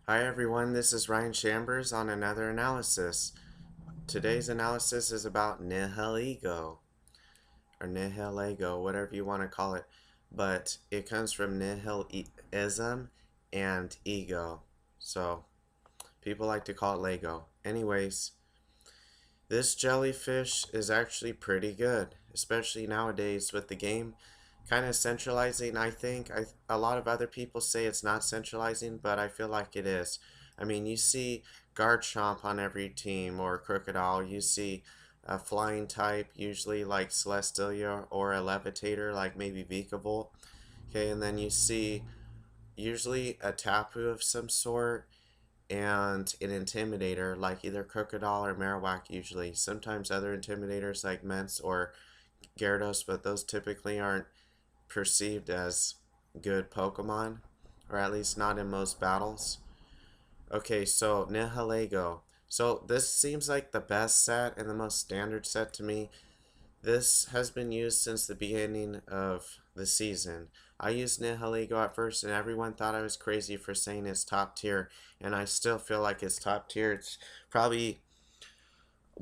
Hi everyone, this is Ryan Schambers on another analysis. Today's analysis is about Nihilego, or Nihilego, whatever you want to call it. But it comes from nihilism and ego. So people like to call it Lego. Anyways, this jellyfish is actually pretty good, especially nowadays with the game kind of centralizing. I think a lot of other people say it's not centralizing, but I feel like it is. I mean, you see guard chomp on every team or crocodile. You see a flying type, usually like Celestelia, or a levitator like maybe VGC. Okay, and then you see usually a tapu of some sort and an intimidator like either crocodile or marowak usually. Sometimes other intimidators like Mence or Gyarados, but those typically aren't perceived as good Pokemon, or at least not in most battles. Okay, so Nihilego. So this seems like the best set and the most standard set to me. This has been used since the beginning of the season. I used Nihilego at first and everyone thought I was crazy for saying it's top tier, and I still feel like it's top tier. It's probably,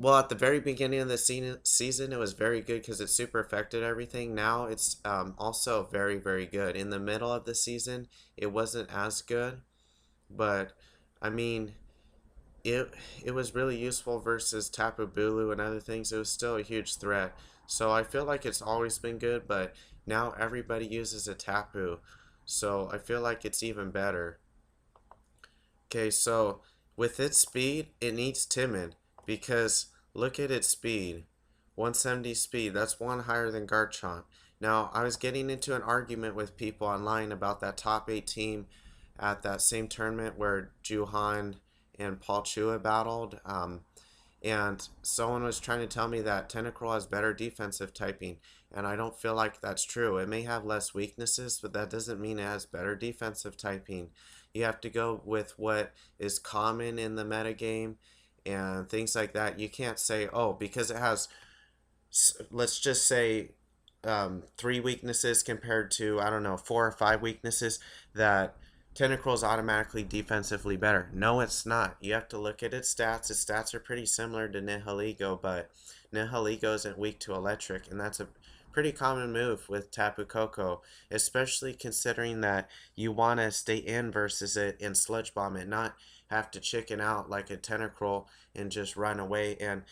well, at the very beginning of the season, it was very good because it super affected everything. Now it's also very, very good. In the middle of the season, it wasn't as good, but I mean, it it was really useful versus Tapu Bulu and other things. It was still a huge threat. So I feel like it's always been good, but now everybody uses a Tapu. So I feel like it's even better. Okay, so with its speed, it needs timid because look at its speed. 170 speed, that's one higher than Garchomp. Now, I was getting into an argument with people online about that top 8 team at that same tournament where Juhan and Paul Chua battled. And someone was trying to tell me that Tentacruel has better defensive typing, and I don't feel like that's true. It may have less weaknesses, but that doesn't mean it has better defensive typing. You have to go with what is common in the metagame and things like that. You can't say, oh, because it has, let's just say, 3 weaknesses compared to, I don't know, 4 or 5 weaknesses, that Tentacruel is automatically defensively better. No, it's not. You have to look at its stats. Its stats are pretty similar to Nihilego, but Nihilego isn't weak to electric, and that's a pretty common move with Tapu Koko, especially considering that you want to stay in versus it and Sludge Bomb it, not have to chicken out like a Tentacruel and just run away. And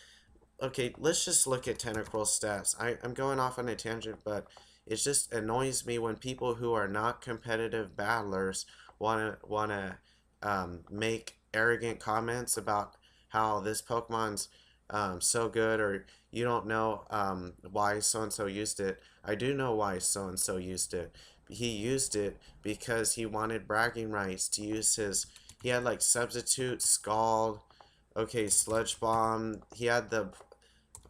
okay, let's just look at Tentacruel stats. I'm going off on a tangent, but it just annoys me when people who are not competitive battlers wanna make arrogant comments about how this Pokemon's so good, or you don't know why so and so used it. I do know why so and so used it. He used it because he wanted bragging rights to use his. He had like Substitute, Scald, okay, Sludge Bomb. He had the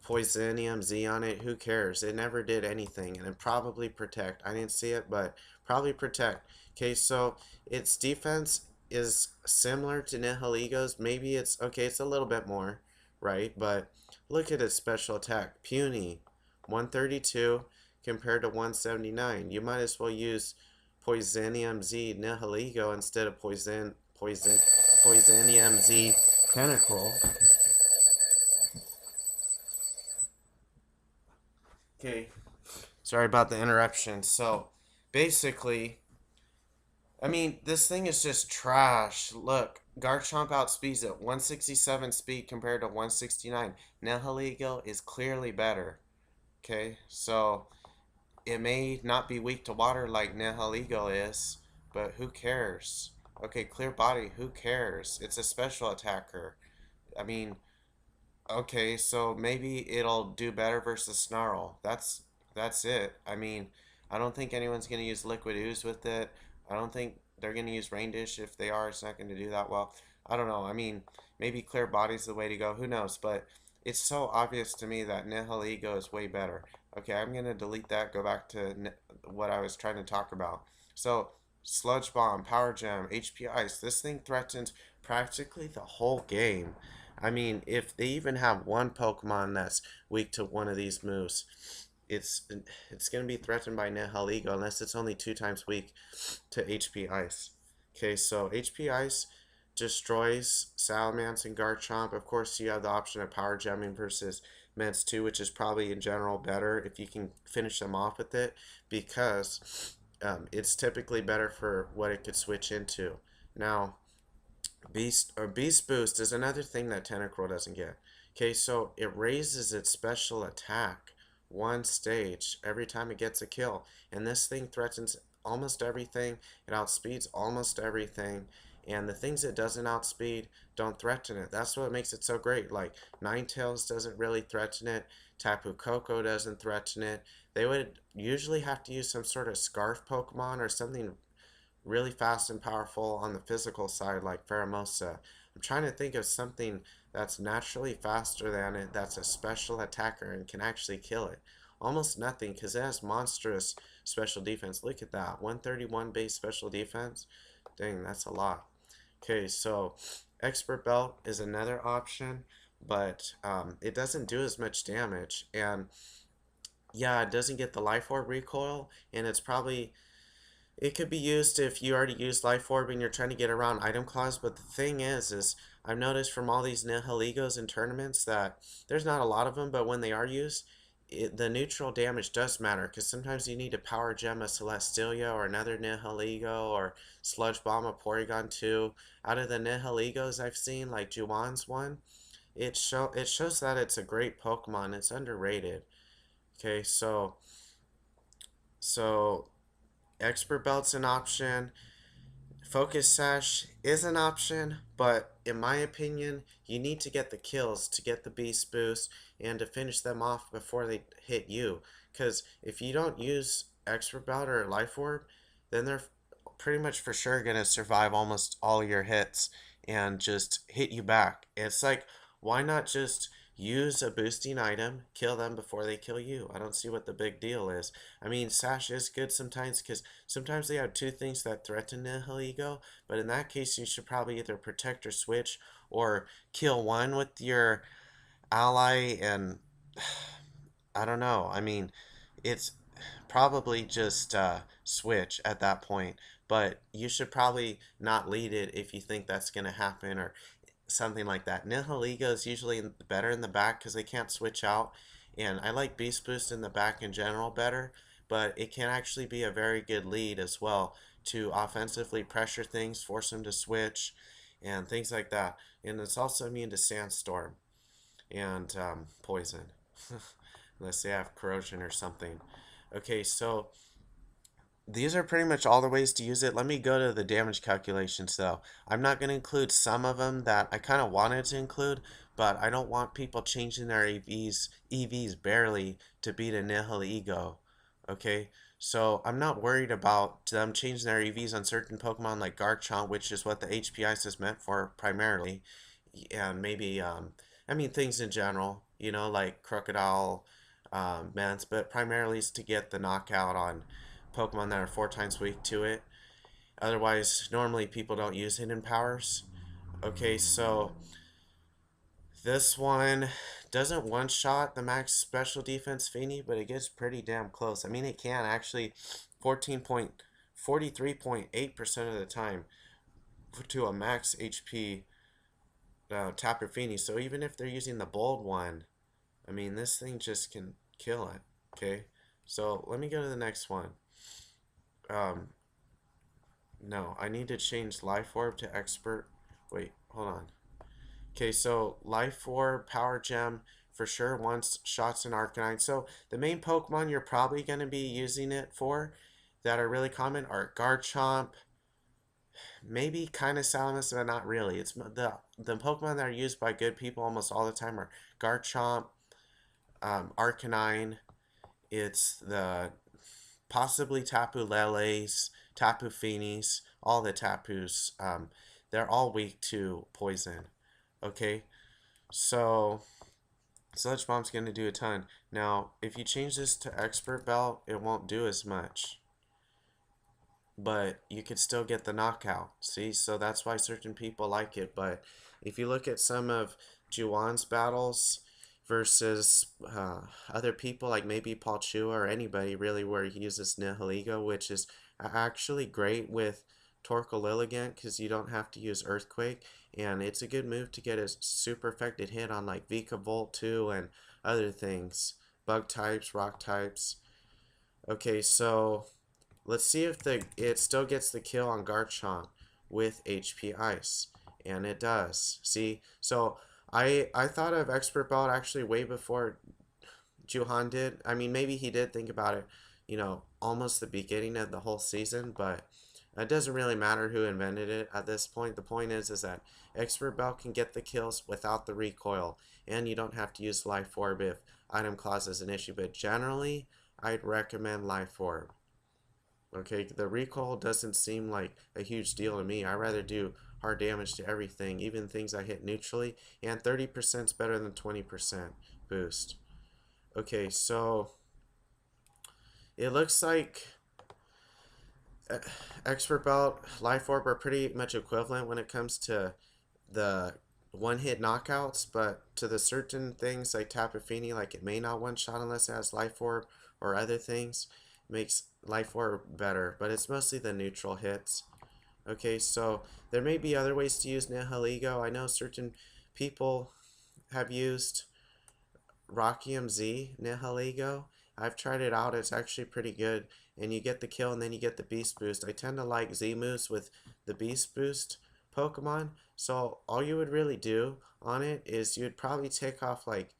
Poisonium Z on it. Who cares? It never did anything, and it probably Protect. I didn't see it, but probably Protect. Okay, so its defense is similar to Nihilego's. Maybe it's okay. It's a little bit more, right? But look at its special attack, puny, 132 compared to 179. You might as well use Poisonium Z Nihilego instead of Poisonium Z Tentacruel. Okay, sorry about the interruption. So, basically, I mean, this thing is just trash. Look, Garchomp outspeeds it 167 speed compared to 169. Nihilego is clearly better. Okay, so it may not be weak to water like Nihilego is, but who cares? Okay, clear body, who cares? It's a special attacker. I mean, okay, so maybe it'll do better versus Snarl. That's it. I mean, I don't think anyone's gonna use Liquid Ooze with it. I don't think they're gonna use Rain Dish. If they are, it's not gonna do that well. I don't know. I mean, maybe Clear Body's the way to go. Who knows? But it's so obvious to me that Nihilego is way better. Okay, I'm gonna delete that. Go back to what I was trying to talk about. So, Sludge Bomb, Power Gem, HP Ice. This thing threatens practically the whole game. I mean, if they even have one Pokemon that's weak to one of these moves, it's going to be threatened by Nihilego unless it's only 2 times weak to HP Ice. Okay, so HP Ice destroys Salamence and Garchomp. Of course, you have the option of Power Gemming versus Meds 2, which is probably in general better if you can finish them off with it, because it's typically better for what it could switch into. Now, Beast Boost is another thing that Tentacruel doesn't get. Okay, so it raises its special attack 1 stage every time it gets a kill, and this thing threatens almost everything. It outspeeds almost everything, and the things it doesn't outspeed don't threaten it. That's what makes it so great. Like Ninetales doesn't really threaten it. Tapu Koko doesn't threaten it. They would usually have to use some sort of Scarf Pokemon or something really fast and powerful on the physical side, like Pheromosa. I'm trying to think of something that's naturally faster than it, that's a special attacker and can actually kill it. Almost nothing, because it has monstrous special defense. Look at that, 131 base special defense. Dang, that's a lot. Okay, so Expert Belt is another option, but it doesn't do as much damage. And yeah, it doesn't get the Life Orb recoil, and it could be used if you already used Life Orb and you're trying to get around item clause, but the thing is I've noticed from all these Nihilegos in tournaments that there's not a lot of them, but when they are used, the neutral damage does matter, because sometimes you need to Power Gem a Celestelia or another Nihilego or Sludge Bomb a Porygon 2. Out of the Nihilegos I've seen, like Juwan's one, it shows that it's a great Pokemon. It's underrated. Okay, so Expert Belt's an option. Focus Sash is an option, but in my opinion, you need to get the kills to get the Beast Boost and to finish them off before they hit you. Because if you don't use Expert Belt or Life Orb, then they're pretty much for sure going to survive almost all your hits and just hit you back. It's like, why not just use a boosting item, kill them before they kill you? I don't see what the big deal is. I mean, Sash is good sometimes, because sometimes they have 2 things that threaten Nihilego, but in that case you should probably either protect or switch, or kill one with your ally, and I don't know. I mean, it's probably just switch at that point, but you should probably not lead it if you think that's going to happen, or something like that. Nihilego is usually better in the back because they can't switch out, and I like Beast Boost in the back in general better, but it can actually be a very good lead as well to offensively pressure things, force them to switch, and things like that. And it's also immune to Sandstorm and Poison, unless they have Corrosion or something. Okay, so these are pretty much all the ways to use it. Let me go to the damage calculations though. I'm not going to include some of them that I kind of wanted to include, but I don't want people changing their EVs barely to beat a Nihilego. Okay, so I'm not worried about them changing their EVs on certain Pokemon like Garchomp, which is what the HP Ice is meant for primarily, and maybe I mean things in general, you know, like Crocodile, Mance, but primarily is to get the knockout on Pokemon that are 4 times weak to it. Otherwise, normally people don't use hidden powers. Okay, so this one doesn't one-shot the max special defense Feeny, but it gets pretty damn close. I mean, it can actually 43.8% of the time to a max HP Tapu Fini. So even if they're using the bold one, I mean, this thing just can kill it. Okay, so let me go to the next one. No, I need to change Life Orb to Expert. Wait, hold on. Okay, so Life Orb, Power Gem, for sure once shots in Arcanine. So the main Pokemon you're probably going to be using it for that are really common are Garchomp, maybe kind of Salamence, but not really. It's the Pokemon that are used by good people almost all the time are Garchomp, Arcanine. It's the possibly Tapu Leles, Tapu Finis, all the Tapus. They're all weak to poison. Okay, so Sludge Bomb's going to do a ton. Now, if you change this to Expert Belt, it won't do as much, but you could still get the knockout. See, so that's why certain people like it. But if you look at some of Juwan's battles, versus other people like maybe Paul Chua or anybody really where he uses Nihilego, which is actually great with Torkoal Lilligant because you don't have to use Earthquake, and it's a good move to get a super effective hit on like Vikavolt too and other things, bug types, rock types. Okay, so let's see if it still gets the kill on Garchomp with HP Ice, and it does. See, so I thought of Expert Belt actually way before Juhan did. I mean, maybe he did think about it, almost the beginning of the whole season, but it doesn't really matter who invented it at this point. The point is that Expert Belt can get the kills without the recoil, and you don't have to use Life Orb if Item Clause is an issue, but generally, I'd recommend Life Orb. Okay, the recoil doesn't seem like a huge deal to me. I rather do hard damage to everything, even things I hit neutrally, and 30% is better than 20% boost. Okay, so it looks like Expert Belt, Life Orb are pretty much equivalent when it comes to the one-hit knockouts, but to the certain things like Tapu Fini, like it may not one-shot unless it has Life Orb or other things, makes Life Orb better, but it's mostly the neutral hits. Okay, so there may be other ways to use Nihilego. I know certain people have used Rockium Z Nihilego. I've tried it out. It's actually pretty good, and you get the kill and then you get the beast boost. I tend to like Z moves with the beast boost Pokemon, so all you would really do on it is you would probably take off like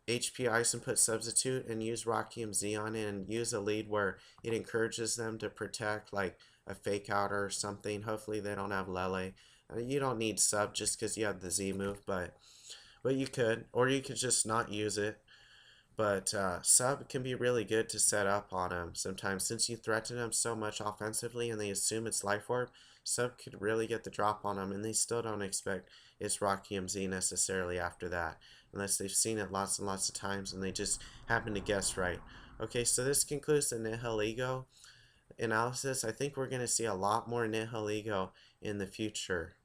HP Ice and put Substitute and use Rockium Z on it and use a lead where it encourages them to protect like a fake out or something. Hopefully they don't have Lele. You don't need Sub just because you have the Z move, but you could, or you could just not use it. But Sub can be really good to set up on them sometimes. Since you threaten them so much offensively and they assume it's Life Orb, Sub could really get the drop on them, and they still don't expect it's Rockium Z necessarily after that, unless they've seen it lots and lots of times and they just happen to guess right. Okay, so this concludes the Nihilego analysis. I think we're going to see a lot more Nihilego in the future.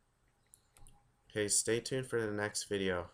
Okay, stay tuned for the next video.